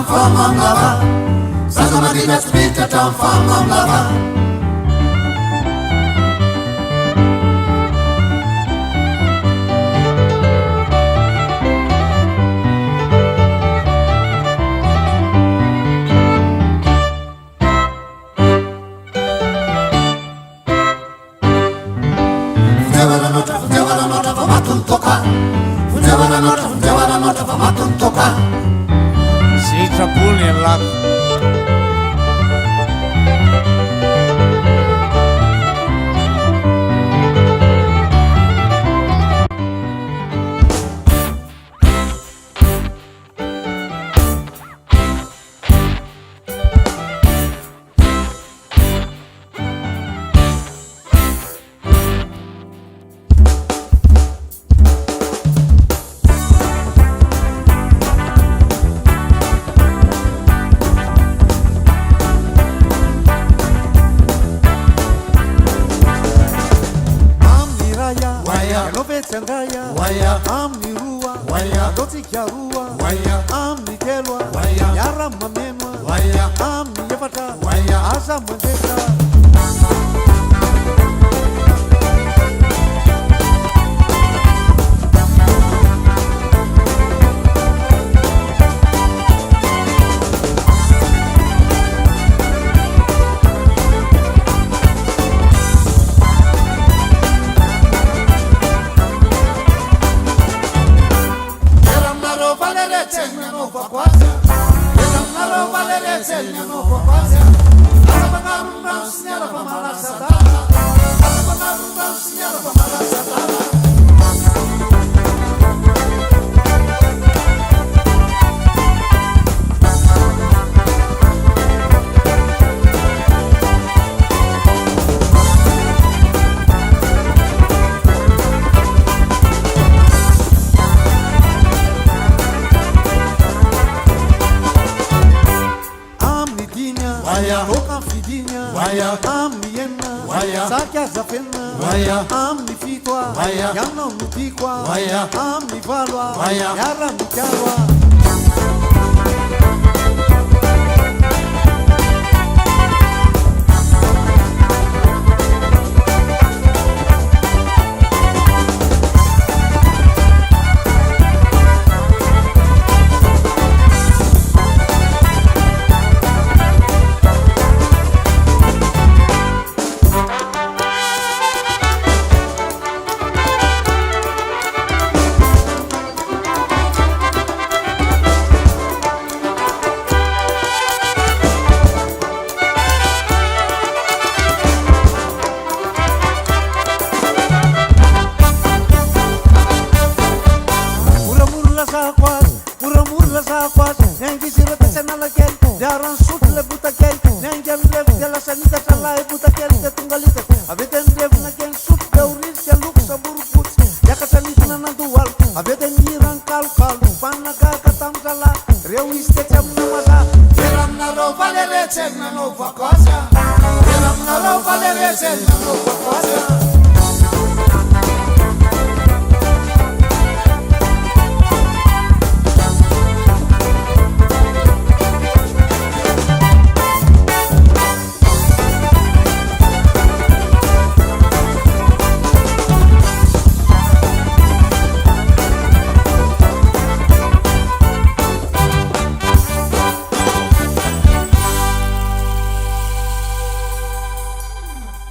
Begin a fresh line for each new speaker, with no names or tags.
tamfama mlava Sasa madina spita tamfama mlava Funjawara nota famatun toka Funjawara nota famatun toka
Sitra Pulni Lak
Tangaya,
Waya,
Amni Rua,
Waya,
Doti Karua,
Waya,
Amni Kelwa,
Waya,
Yara Mamema,
Waya,
Amni Yafata,
Waya,
Asa Mandeka. Toka Fidinya,
Waya,
Amniena,
Waya,
Sakya Zafena,
Waya,
Amni Fitwa,
Waya,
Yana Mutikwa,
Waya,
Amni Valwa,
Waya,
Yara Mikarwa. Jaran sut le butakel, nengem lev de la sanita sala e butakel de tungalita. Aveten lev na ken sut de uris ke luk sabur put. Yakatan na na dual, aveten iran kal kal, panna ka katam sala. Reu iste cham na masa. Geram na ro valere chen na no fakosa. Geram na ro valere chen na no fakosa.